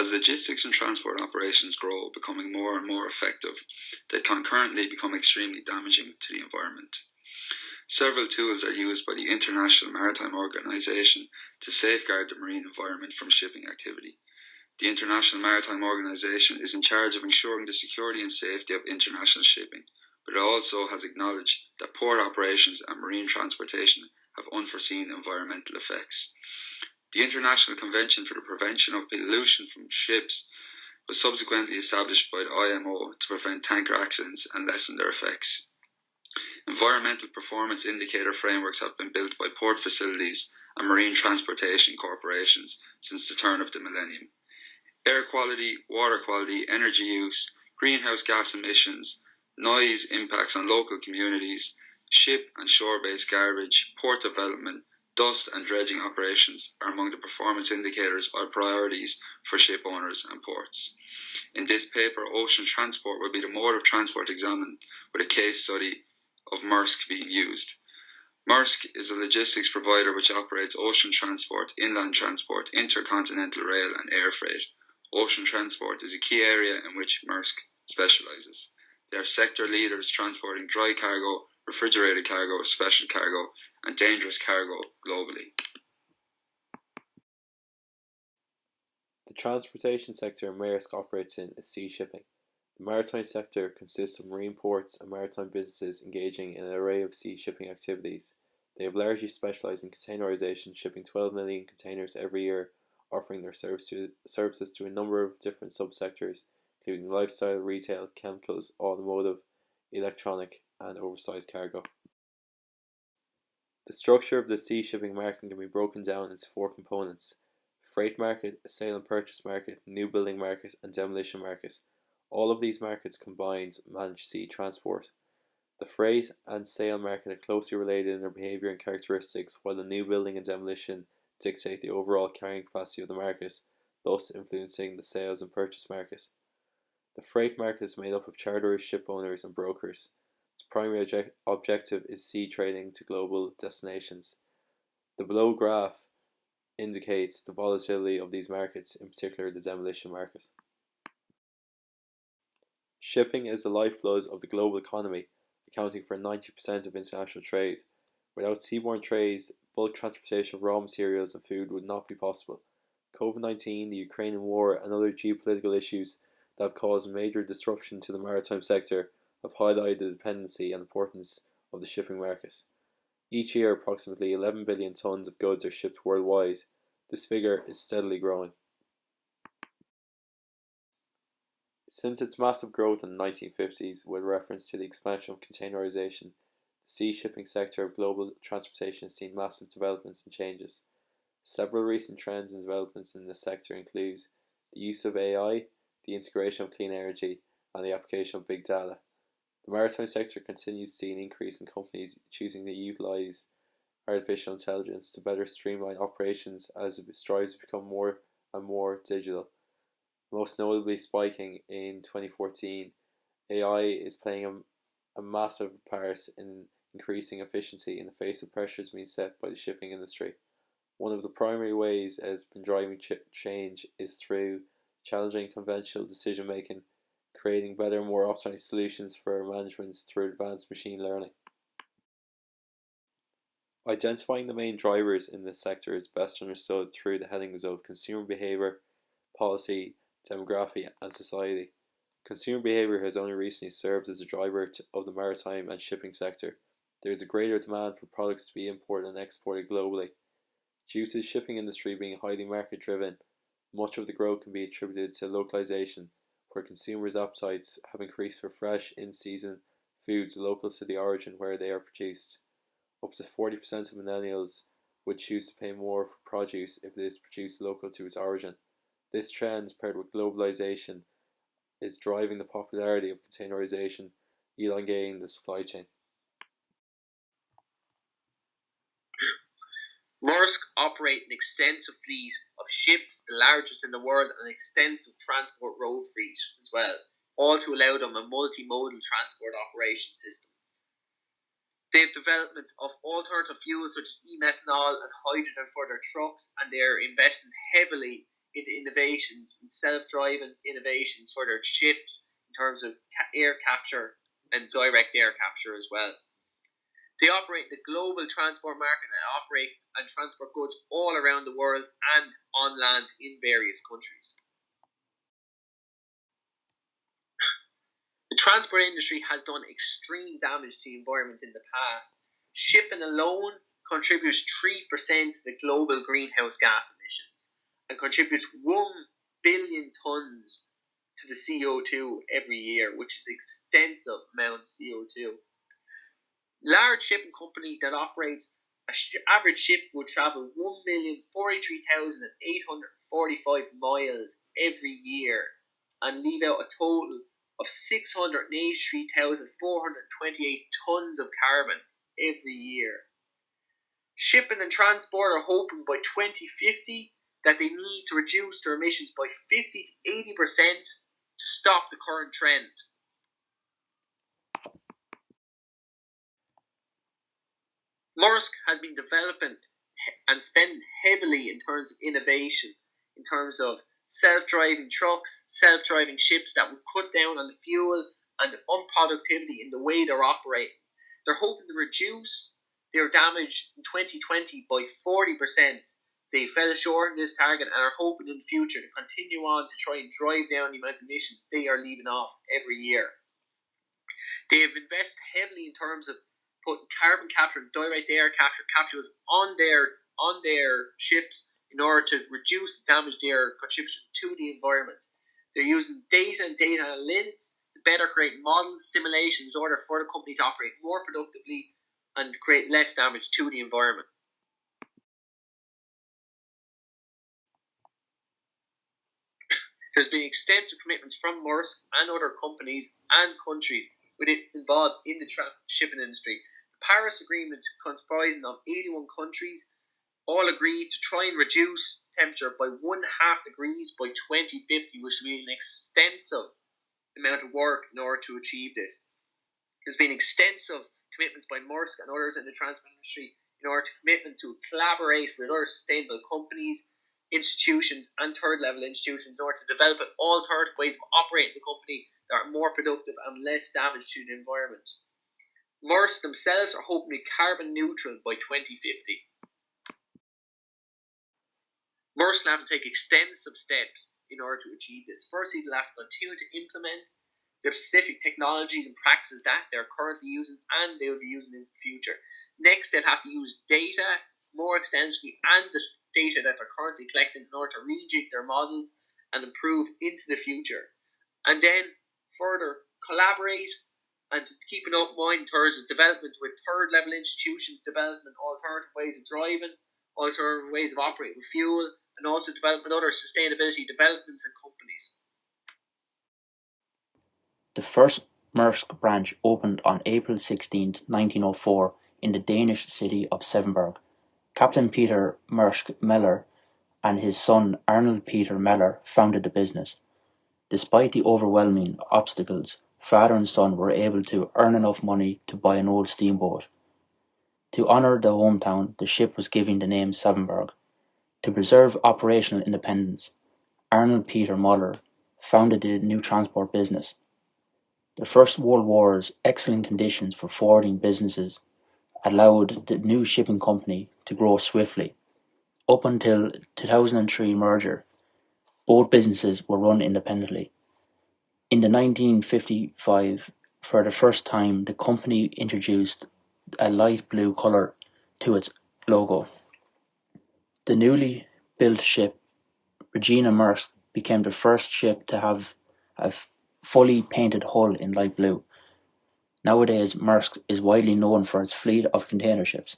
As logistics and transport operations grow, becoming more and more effective, they can currently become extremely damaging to the environment. Several tools are used by the International Maritime Organization to safeguard the marine environment from shipping activity. The International Maritime Organization is in charge of ensuring the security and safety of international shipping, but it also has acknowledged that port operations and marine transportation have unforeseen environmental effects. The International Convention for the Prevention of Pollution from Ships was subsequently established by the IMO to prevent tanker accidents and lessen their effects. Environmental performance indicator frameworks have been built by port facilities and marine transportation corporations since the turn of the millennium. Air quality, water quality, energy use, greenhouse gas emissions, noise impacts on local communities, ship and shore-based garbage, port development, dust and dredging operations are among the performance indicators or priorities for ship owners and ports. In this paper, ocean transport will be the mode of transport examined with a case study of Maersk being used. Maersk is a logistics provider which operates ocean transport, inland transport, intercontinental rail and air freight. Ocean transport is a key area in which Maersk specialises. They are sector leaders transporting dry cargo, refrigerated cargo, special cargo and dangerous cargo globally. The transportation sector Maersk operates in is sea shipping. The maritime sector consists of marine ports and maritime businesses engaging in an array of sea shipping activities. They have largely specialised in containerisation, shipping 12 million containers every year, offering their services to a number of different subsectors, including lifestyle, retail, chemicals, automotive, electronic, and oversized cargo. The structure of the sea shipping market can be broken down into four components: freight market, a sale and purchase market, new building market, and demolition market. All of these markets combined manage sea transport. The freight and sale market are closely related in their behaviour and characteristics, while the new building and demolition dictate the overall carrying capacity of the market, thus influencing the sales and purchase market. The freight market is made up of charterers, ship owners, and brokers. Its primary objective is sea trading to global destinations. The below graph indicates the volatility of these markets, in particular the demolition market. Shipping is the lifeblood of the global economy, accounting for 90% of international trade. Without seaborne trades, bulk transportation of raw materials and food would not be possible. COVID-19, the Ukrainian war, and other geopolitical issues that have caused major disruption to the maritime sector have highlighted the dependency and importance of the shipping market. Each year, approximately 11 billion tonnes of goods are shipped worldwide. This figure is steadily growing. Since its massive growth in the 1950s, with reference to the expansion of containerisation, the sea shipping sector of global transportation has seen massive developments and changes. Several recent trends and developments in this sector include the use of AI, the integration of clean energy, and the application of big data. The maritime sector continues to see an increase in companies choosing to utilise artificial intelligence to better streamline operations as it strives to become more and more digital. Most notably spiking in 2014, AI is playing a massive part in increasing efficiency in the face of pressures being set by the shipping industry. One of the primary ways it has been driving change is through challenging conventional decision making, creating better and more optimized solutions for management through advanced machine learning. Identifying the main drivers in this sector is best understood through the headings of consumer behaviour, policy, demography, and society. Consumer behaviour has only recently served as a driver of the maritime and shipping sector. There is a greater demand for products to be imported and exported globally. Due to the shipping industry being highly market driven, much of the growth can be attributed to localization, where consumers' appetites have increased for fresh, in-season foods local to the origin where they are produced. Up to 40% of millennials would choose to pay more for produce if it is produced local to its origin. This trend, paired with globalization, is driving the popularity of containerization, elongating the supply chain. Maersk operate an extensive fleet of ships, the largest in the world, and an extensive transport road fleet as well, all to allow them a multimodal transport operation system. They have development of alternative fuels such as e-methanol and hydrogen for their trucks, and they are investing heavily into innovations in self-driving innovations for their ships in terms of air capture and direct air capture as well. They operate the global transport market and operate and transport goods all around the world and on land in various countries. The transport industry has done extreme damage to the environment in the past. Shipping alone contributes 3% to the global greenhouse gas emissions and contributes 1 billion tonnes to the CO2 every year, which is an extensive amount of CO2. Large shipping company that operates an average ship would travel 1,043,845 miles every year and leave out a total of 683,428 tonnes of carbon every year. Shipping and transport are hoping by 2050 that they need to reduce their emissions by 50 to 80% to stop the current trend. Maersk has been developing and spending heavily in terms of innovation, in terms of self-driving trucks, self-driving ships that would cut down on the fuel and the unproductivity in the way they're operating. They're hoping to reduce their damage in 2020 by 40%. They fell short in this target and are hoping in the future to continue on to try and drive down the amount of emissions they are leaving off every year. They have invested heavily in terms of putting carbon capture and direct air capsules on their ships in order to reduce the damage they are contributing to the environment. They're using data and data analytics to better create models, simulations in order for the company to operate more productively and create less damage to the environment. There's been extensive commitments from Maersk and other companies and countries involved in the shipping industry. The Paris Agreement, comprising of 81 countries, all agreed to try and reduce temperature by 1.5 degrees by 2050, which will be an extensive amount of work in order to achieve this. There's been extensive commitments by Maersk and others in the transport industry in order to commitment to collaborate with other sustainable companies, institutions and third-level institutions in order to develop alternative ways of operating the company that are more productive and less damage to the environment. Maersk themselves are hoping to be carbon neutral by 2050. Maersk will have to take extensive steps in order to achieve this. Firstly, they'll have to continue to implement the specific technologies and practices that they're currently using and they will be using in the future. Next, they'll have to use data more extensively and the data that they're currently collecting in order to rejig their models and improve into the future. And then further collaborate and keep an open mind in terms of development with third level institutions, development alternative ways of driving, alternative ways of operating with fuel, and also development other sustainability developments and companies. The first Maersk branch opened on April 16, 1904 in the Danish city of Sevenberg. Captain Peter Maersk Meller and his son Arnold Peter Meller founded the business. Despite the overwhelming obstacles, father and son were able to earn enough money to buy an old steamboat. To honour the hometown, the ship was given the name Sevenberg. To preserve operational independence, Arnold Peter Meller founded the new transport business. The First World War's excellent conditions for forwarding businesses allowed the new shipping company to grow swiftly. Up until 2003 merger, both businesses were run independently. In the 1955, for the first time, the company introduced a light blue colour to its logo. The newly built ship, Regina Maersk, became the first ship to have a fully painted hull in light blue. Nowadays, Maersk is widely known for its fleet of container ships.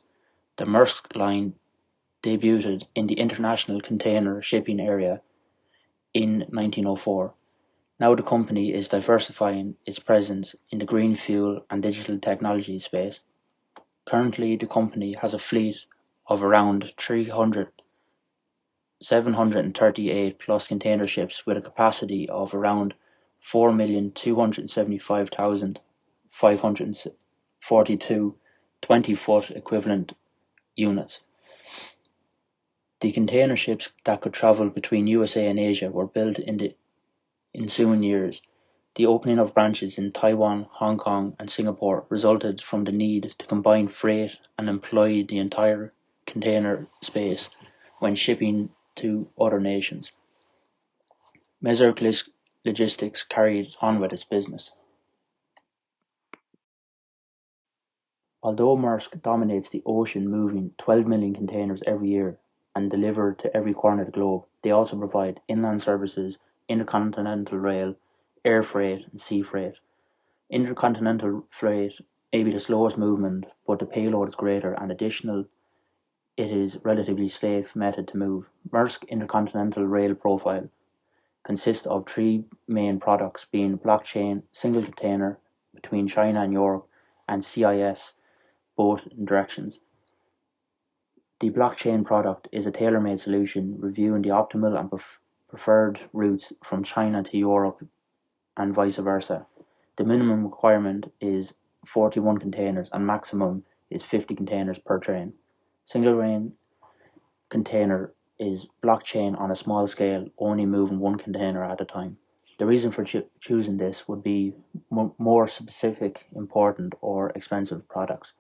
The Maersk line debuted in the international container shipping area in 1904. Now the company is diversifying its presence in the green fuel and digital technology space. Currently, the company has a fleet of around 738 plus container ships with a capacity of around 4,275,542 20-foot equivalent units. The container ships that could travel between USA and Asia were built in the ensuing years. The opening of branches in Taiwan, Hong Kong, and Singapore resulted from the need to combine freight and employ the entire container space when shipping to other nations. Maersk Logistics carried on with its business. Although Maersk dominates the ocean, moving 12 million containers every year and delivered to every corner of the globe, they also provide inland services, intercontinental rail, air freight, and sea freight. Intercontinental freight may be the slowest movement, but the payload is greater and additional it is relatively safe method to move. Maersk Intercontinental Rail profile consists of three main products being blockchain, single container between China and Europe, and CIS, both in directions. The blockchain product is a tailor-made solution reviewing the optimal and preferred routes from China to Europe and vice versa. The minimum requirement is 41 containers and maximum is 50 containers per train. Single grain container is blockchain on a small scale, only moving one container at a time. The reason for choosing this would be more specific, important, or expensive products.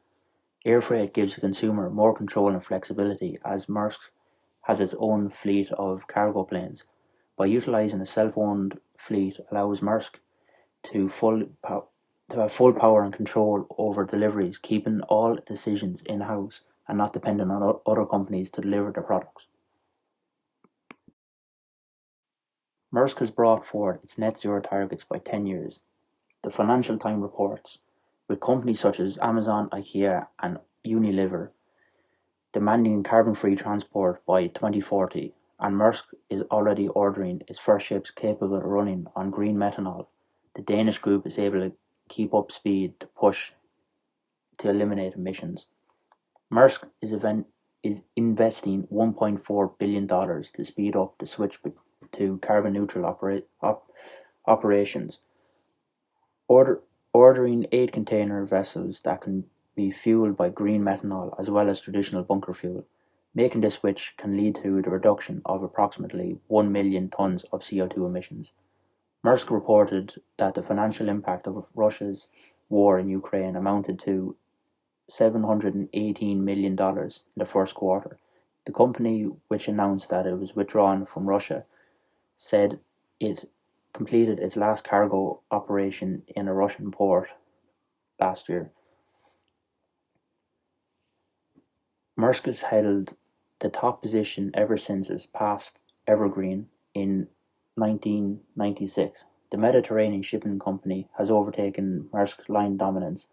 Air freight gives the consumer more control and flexibility as Maersk has its own fleet of cargo planes. By utilizing a self-owned fleet allows Maersk to have full power and control over deliveries, keeping all decisions in-house and not dependent on other companies to deliver their products. Maersk has brought forward its net zero targets by 10 years. The Financial Times reports, with companies such as Amazon, IKEA and Unilever demanding carbon-free transport by 2040, and Maersk is already ordering its first ships capable of running on green methanol. The Danish group is able to keep up speed to push to eliminate emissions. Maersk is investing $1.4 billion to speed up the switch to carbon neutral operations. Ordering 8 container vessels that can be fueled by green methanol as well as traditional bunker fuel. Making this switch can lead to the reduction of approximately 1 million tons of CO2 emissions. Maersk reported that the financial impact of Russia's war in Ukraine amounted to $718 million in the first quarter. The company, which announced that it was withdrawn from Russia, said it completed its last cargo operation in a Russian port last year. Maersk has held the top position ever since its past Evergreen in 1996. The Mediterranean Shipping Company has overtaken Maersk's line dominance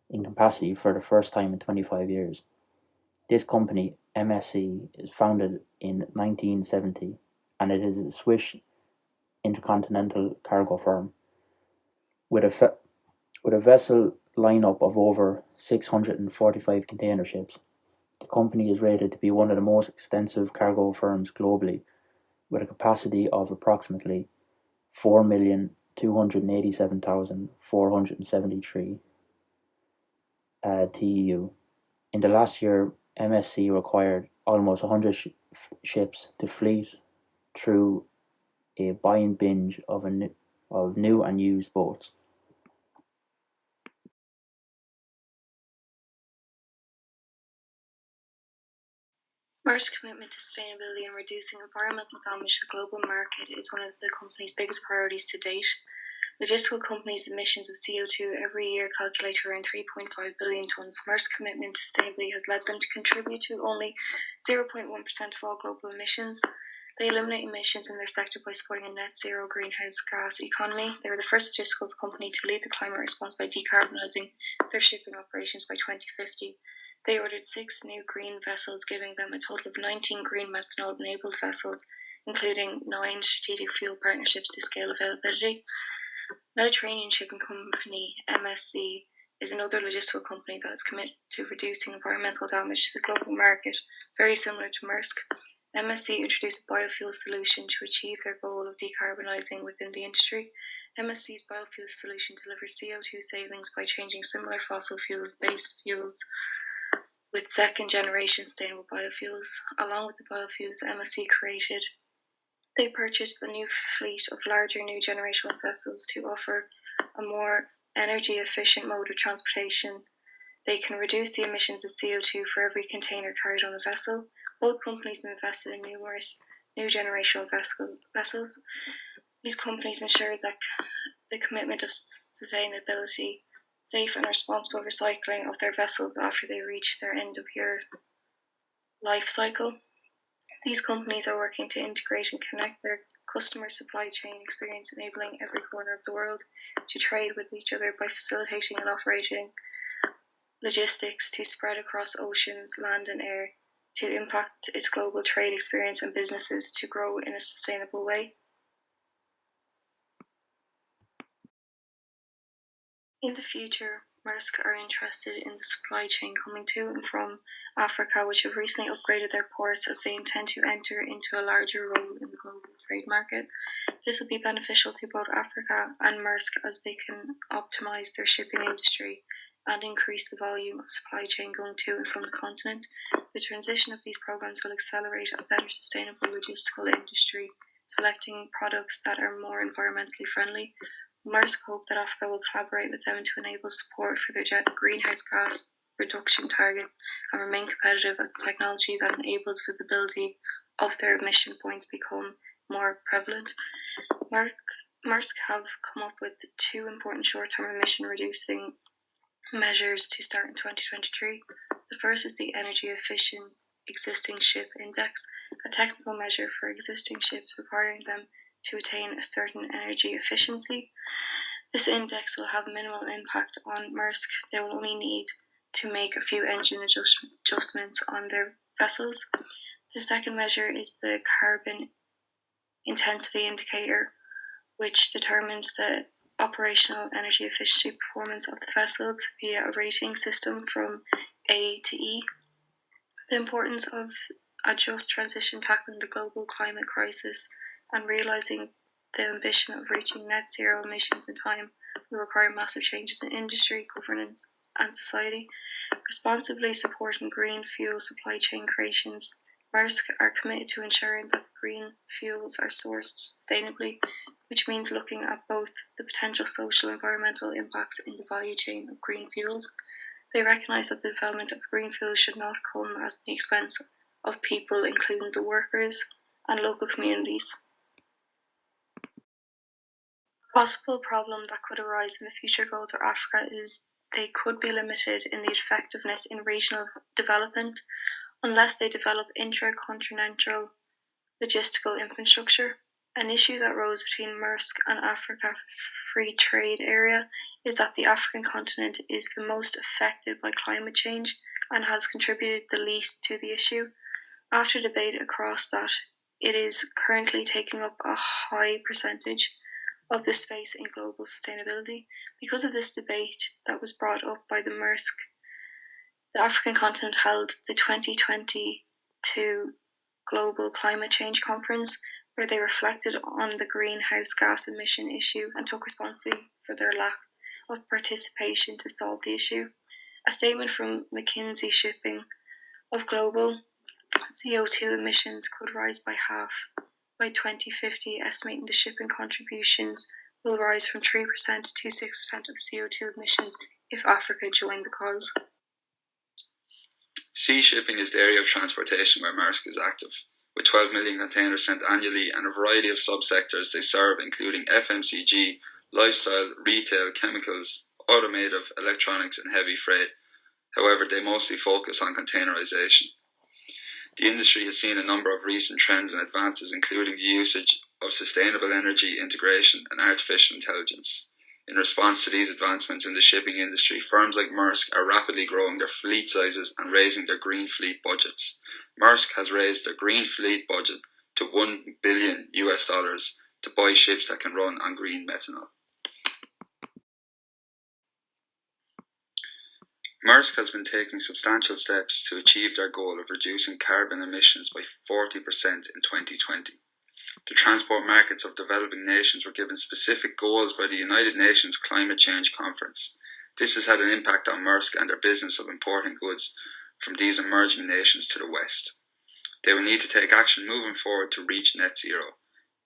in capacity for the first time in 25 years. This company, MSC, is founded in 1970 and it is a Swiss intercontinental cargo firm with a vessel lineup of over 645 container ships. The company is rated to be one of the most extensive cargo firms globally, with a capacity of approximately 4,287,473 TEU. In the last year, MSC required almost 100 ships to fleet through a buying binge of new and used boats. Maersk's commitment to sustainability and reducing environmental damage to the global market is one of the company's biggest priorities to date. Logistical companies' emissions of CO2 every year calculate to around 3.5 billion tonnes. Maersk's commitment to sustainability has led them to contribute to only 0.1% of all global emissions. They eliminate emissions in their sector by supporting a net zero greenhouse gas economy. They were the first logistical company to lead the climate response by decarbonising their shipping operations by 2050. They ordered 6 new green vessels, giving them a total of 19 green methanol-enabled vessels, including 9 strategic fuel partnerships to scale availability. Mediterranean Shipping Company, MSC, is another logistical company that is committed to reducing environmental damage to the global market, very similar to Maersk. MSC introduced a biofuel solution to achieve their goal of decarbonising within the industry. MSC's biofuel solution delivers CO2 savings by changing similar fossil fuels-based fuels with second-generation sustainable biofuels. Along with the biofuels MSC created, they purchased a new fleet of larger new generation vessels to offer a more energy-efficient mode of transportation. They can reduce the emissions of CO2 for every container carried on a vessel. Both companies have invested in numerous new generational vessels. These companies ensure that the commitment of sustainability, safe and responsible recycling of their vessels after they reach their end-of-year life cycle. These companies are working to integrate and connect their customer supply chain experience, enabling every corner of the world to trade with each other by facilitating and operating logistics to spread across oceans, land and air, to impact its global trade experience and businesses to grow in a sustainable way. In the future, Maersk are interested in the supply chain coming to and from Africa, which have recently upgraded their ports as they intend to enter into a larger role in the global trade market. This will be beneficial to both Africa and Maersk as they can optimize their shipping industry and increase the volume of supply chain going to and from the continent. The transition of these programs will accelerate a better sustainable logistical industry, selecting products that are more environmentally friendly. Maersk hope that Africa will collaborate with them to enable support for their greenhouse gas reduction targets and remain competitive as the technology that enables visibility of their emission points become more prevalent. Maersk have come up with two important short-term emission reducing measures to start in 2023. The first is the Energy Efficient Existing Ship Index, a technical measure for existing ships requiring them to attain a certain energy efficiency. This index will have minimal impact on Maersk. They will only need to make a few engine adjustments on their vessels. The second measure is the Carbon Intensity Indicator, which determines the operational energy efficiency performance of the vessels via a rating system from A to E. The importance of a just transition tackling the global climate crisis and realising the ambition of reaching net zero emissions in time will require massive changes in industry, governance and society. Responsibly supporting green fuel supply chain creations, Maersk are committed to ensuring that the green fuels are sourced sustainably, which means looking at both the potential social and environmental impacts in the value chain of green fuels. They recognise that the development of green fuels should not come at the expense of people, including the workers and local communities. A possible problem that could arise in the future goals of Africa is they could be limited in the effectiveness in regional development unless they develop intercontinental logistical infrastructure. An issue that rose between Maersk and Africa Free Trade Area is that the African continent is the most affected by climate change and has contributed the least to the issue. After debate across that, it is currently taking up a high percentage of the space in global sustainability. Because of this debate that was brought up by the Maersk, the African continent held the 2022 Global Climate Change Conference, where they reflected on the greenhouse gas emission issue and took responsibility for their lack of participation to solve the issue. A statement from McKinsey Shipping of global CO2 emissions could rise by half by 2050, estimating the shipping contributions will rise from 3% to 6% of CO2 emissions if Africa joined the cause. Sea shipping is the area of transportation where Maersk is active. With 12 million containers sent annually and a variety of subsectors they serve, including FMCG, lifestyle, retail, chemicals, automotive, electronics and heavy freight. However, they mostly focus on containerization. The industry has seen a number of recent trends and advances, including the usage of sustainable energy integration and artificial intelligence. In response to these advancements in the shipping industry, firms like Maersk are rapidly growing their fleet sizes and raising their green fleet budgets. Maersk has raised their green fleet budget to $1 billion to buy ships that can run on green methanol. Maersk has been taking substantial steps to achieve their goal of reducing carbon emissions by 40% in 2020. The transport markets of developing nations were given specific goals by the United Nations Climate Change Conference. This has had an impact on Maersk and their business of importing goods from these emerging nations to the west. They will need to take action moving forward to reach net zero.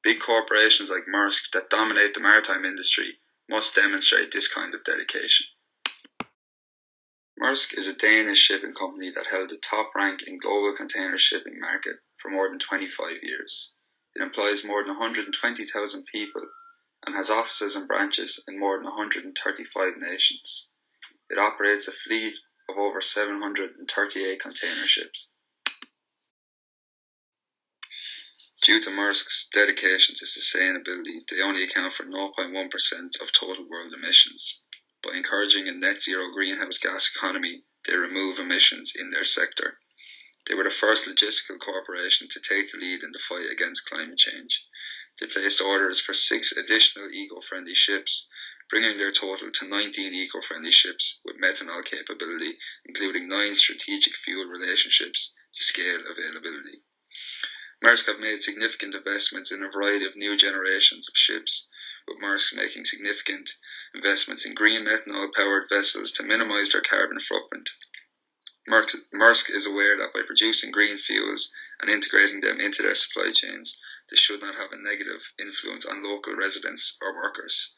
Big corporations like Maersk that dominate the maritime industry must demonstrate this kind of dedication. Maersk is a Danish shipping company that held the top rank in global container shipping market for more than 25 years. It employs more than 120,000 people and has offices and branches in more than 135 nations. It operates a fleet of over 738 container ships. Due to Maersk's dedication to sustainability, they only account for 0.1% of total world emissions. By encouraging a net zero greenhouse gas economy, they remove emissions in their sector. They were the first logistical corporation to take the lead in the fight against climate change. They placed orders for 6 additional eco-friendly ships, bringing their total to 19 eco-friendly ships with methanol capability, including 9 strategic fuel relationships to scale availability. Maersk have made significant investments in a variety of new generations of ships, with Maersk making significant investments in green methanol-powered vessels to minimise their carbon footprint. Maersk is aware that by producing green fuels and integrating them into their supply chains, this should not have a negative influence on local residents or workers.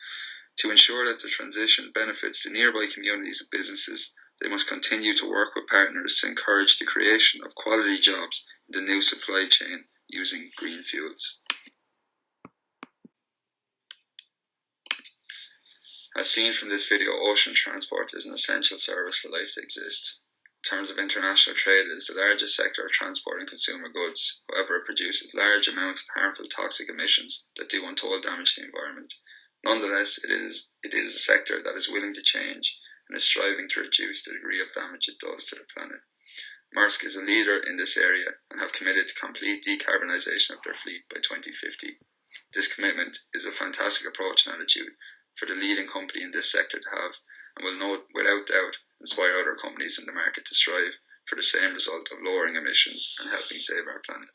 To ensure that the transition benefits the nearby communities and businesses, they must continue to work with partners to encourage the creation of quality jobs in the new supply chain using green fuels. As seen from this video, ocean transport is an essential service for life to exist. In terms of international trade, it is the largest sector of transporting consumer goods. However, it produces large amounts of harmful toxic emissions that do untold damage to the environment. Nonetheless, it is a sector that is willing to change and is striving to reduce the degree of damage it does to the planet. Maersk is a leader in this area and have committed to complete decarbonisation of their fleet by 2050. This commitment is a fantastic approach and attitude for the leading company in this sector to have, and will without doubt inspire other companies in the market to strive for the same result of lowering emissions and helping save our planet.